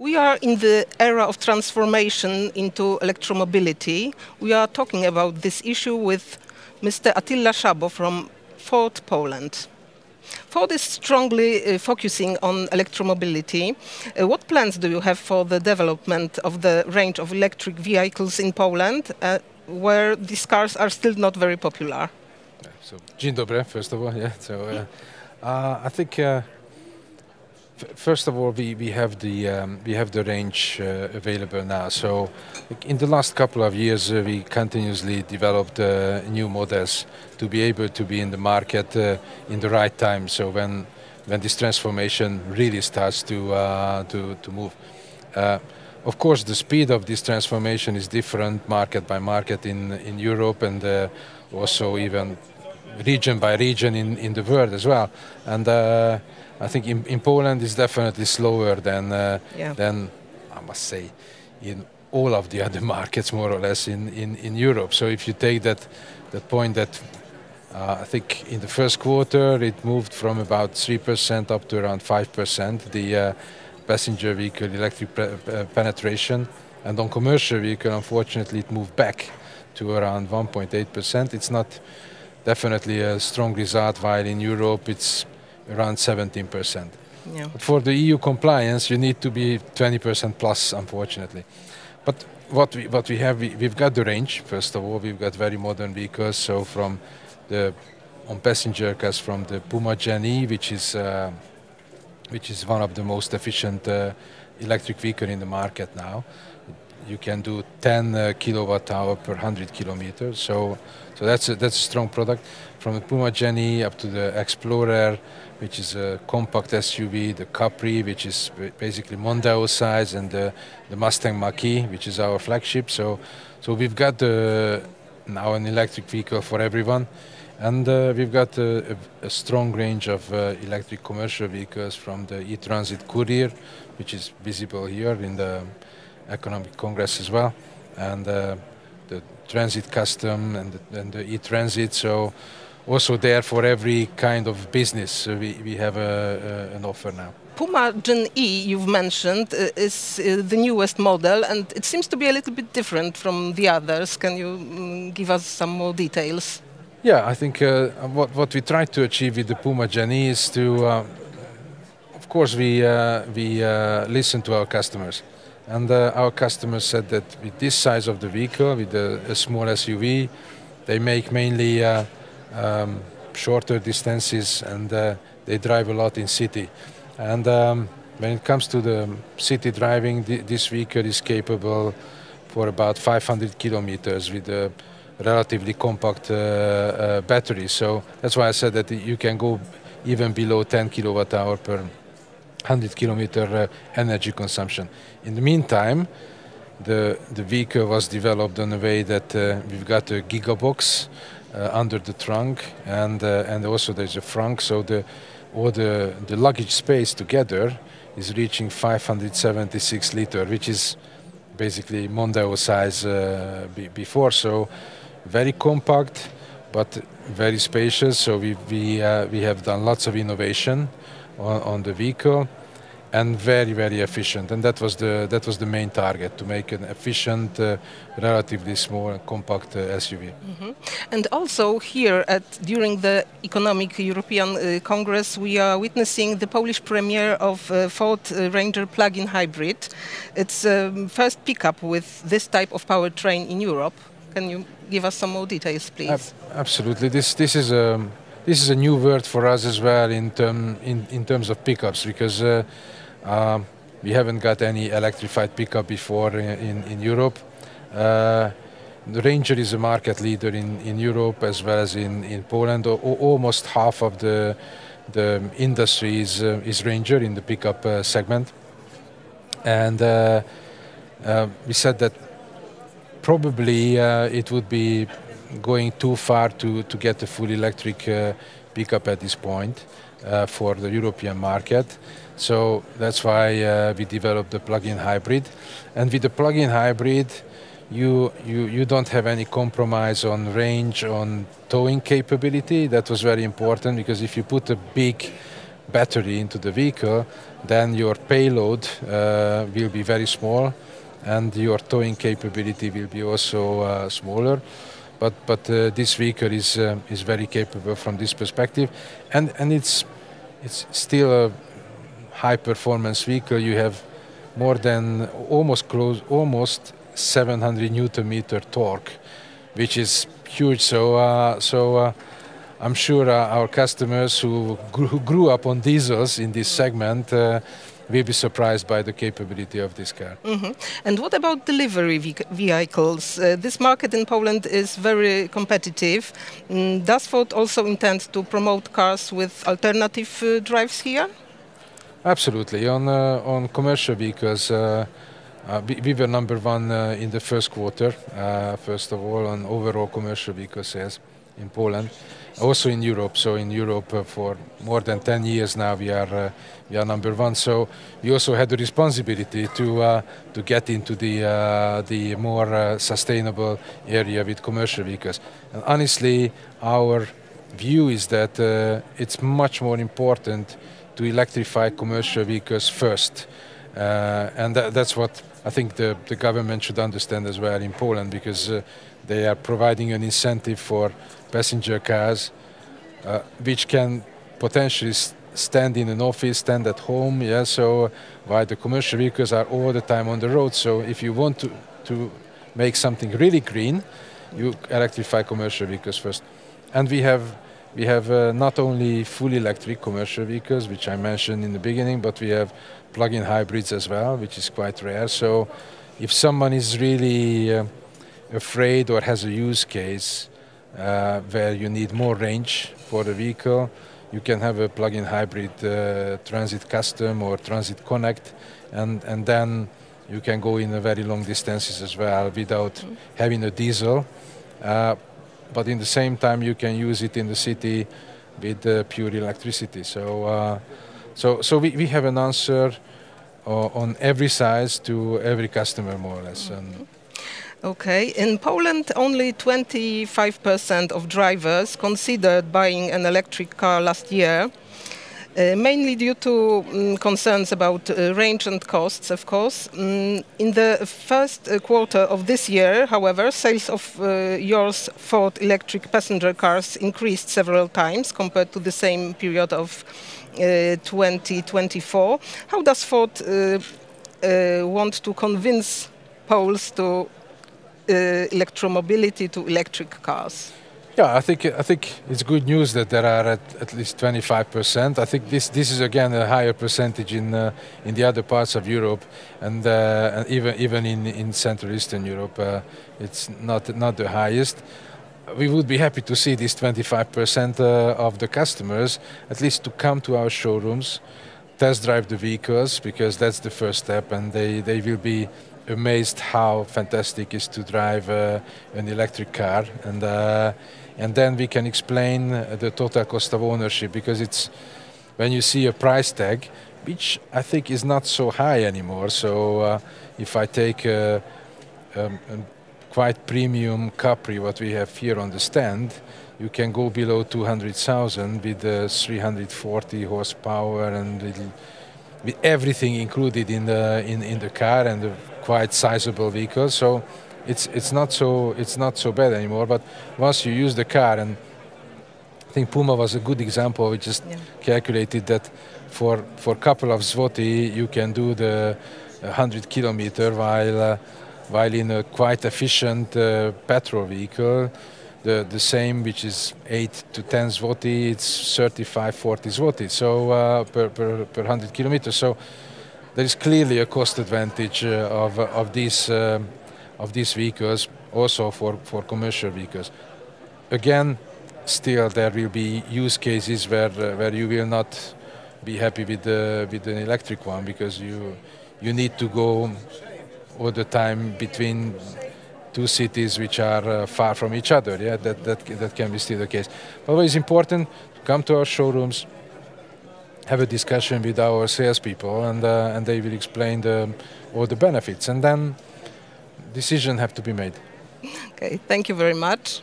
We are in the era of transformation into electromobility. We are talking about this issue with Mr. Attila Szabó from Ford Poland. Ford is strongly focusing on electromobility. What plans do you have for the development of the range of electric vehicles in Poland, where these cars are still not very popular? So, dzień dobry, first of all. Yeah. So, I think first of all, we have the range available now. So, in the last couple of years, we continuously developed new models to be able to be in the market in the right time. So when this transformation really starts to move. Of course, the speed of this transformation is different market by market in Europe, and also even region by region in the world as well. And I think in Poland is definitely slower than I must say in all of the other markets, more or less in Europe. So if you take that point that I think in the first quarter it moved from about 3% up to around 5%, the passenger vehicle electric penetration, and on commercial vehicle, unfortunately, it moved back to around 1.8%. It's not definitely a strong result, while in Europe it's around 17%. Yeah. But for the EU compliance, you need to be 20% plus, unfortunately. But what we have, we've got the range. First of all, we've got very modern vehicles. So from on passenger cars, from the Puma Gen E, which is one of the most efficient electric vehicle in the market now. You can do 10 kilowatt hour per 100 kilometers. So that's a strong product. From the Puma Gen E up to the Explorer, which is a compact SUV, the Capri, which is basically Mondeo size, and the Mustang Mach-E, which is our flagship. So we've got now an electric vehicle for everyone. And we've got a strong range of electric commercial vehicles, from the e-Transit Courier, which is visible here in the Economic Congress as well, and the Transit Custom and the e-Transit. So also there for every kind of business, we have an offer now. Puma Gen E, you've mentioned, is the newest model, and it seems to be a little bit different from the others. Can you give us some more details? Yeah, I think what we try to achieve with the Puma Gen E is to, of course, we listen to our customers, and our customers said that with this size of the vehicle, with a small SUV, they make mainly shorter distances, and they drive a lot in city. And when it comes to the city driving, this vehicle is capable for about 500 kilometers with a relatively compact battery. So that's why I said that you can go even below 10 kilowatt hour per 100 kilometer energy consumption. In the meantime, the vehicle was developed in a way that we've got a gigabox under the trunk, and also there's a frunk. So all the luggage space together is reaching 576 liter, which is basically Mondeo size before. So very compact, but very spacious. So we have done lots of innovation on the vehicle, and very efficient. And that was the main target, to make an efficient, relatively small and compact SUV. Mm-hmm. And also here during the Economic European Congress, we are witnessing the Polish premiere of Ford Ranger plug-in hybrid. It's first pickup with this type of powertrain in Europe. Can you give us some more details, please? Absolutely. This is a new word for us as well in terms of pickups, because we haven't got any electrified pickup before in Europe. The Ranger is a market leader in Europe as well as in Poland. Almost half of the industry is Ranger in the pickup segment, and we said that probably it would be going too far to get a full electric pickup at this point for the European market. So that's why we developed the plug-in hybrid. And with the plug-in hybrid, you don't have any compromise on range, on towing capability. That was very important, because if you put a big battery into the vehicle, then your payload will be very small, and your towing capability will be also smaller. But this vehicle is very capable from this perspective, and it's still a high performance vehicle. You have more than almost 700 Newton meter torque, which is huge. So I'm sure our customers who grew up on diesels in this segment will be surprised by the capability of this car. And what about delivery vehicles? This market in Poland is very competitive. Does Ford also intend to promote cars with alternative drives here? Absolutely. On commercial vehicles, we were number one in the first quarter, first of all, on overall commercial vehicle sales in Poland, also in Europe. So in Europe, for more than 10 years now, we are number one. So we also had the responsibility to get into the more sustainable area with commercial vehicles. And honestly, our view is that it's much more important to electrify commercial vehicles first, and that's what I think the government should understand as well in Poland, because they are providing an incentive for passenger cars, which can potentially stand in an office, stand at home. Yeah, so while the commercial vehicles are all the time on the road. So if you want to make something really green, you electrify commercial vehicles first. And we have not only fully electric commercial vehicles, which I mentioned in the beginning, but we have plug-in hybrids as well, which is quite rare. So if someone is really afraid or has a use case where you need more range for the vehicle, you can have a plug-in hybrid Transit Custom or Transit Connect, and then you can go in a very long distances as well without having a diesel. But in the same time, you can use it in the city with pure electricity. So we have an answer on every size to every customer, more or less. Okay. In Poland, only 25% of drivers considered buying an electric car last year, mainly due to concerns about range and costs, of course. In the first quarter of this year, however, sales of yours Ford electric passenger cars increased several times compared to the same period of 2024. How does Ford want to convince Poles to electromobility, to electric cars? Yeah, I think it's good news that there are at least 25%. I think this is again a higher percentage in the other parts of Europe, and even in Central Eastern Europe, it's not the highest. We would be happy to see this 25% of the customers at least to come to our showrooms, test drive the vehicles, because that's the first step, and they will be amazed how fantastic it is to drive an electric car, and then we can explain the total cost of ownership, because it's when you see a price tag, which I think is not so high anymore. So if I take a quite premium Capri, what we have here on the stand, you can go below 200,000 with 340 horsepower and with everything included in the car, and a quite sizable vehicle. So it's not so bad anymore. But once you use the car, and I think Puma was a good example. We just calculated that for a couple of zloty you can do the 100 kilometer, while in a quite efficient petrol vehicle, the same, which is 8 to 10 zloty, it's 35-40 zloty. So per 100 kilometers. So there is clearly a cost advantage of these vehicles, also for commercial vehicles. Again, still there will be use cases where you will not be happy with an electric one, because you need to go all the time between two cities which are far from each other. Yeah, that can be still the case. But what is important, come to our showrooms, have a discussion with our salespeople, and they will explain all the benefits, and then decisions have to be made. Okay, thank you very much.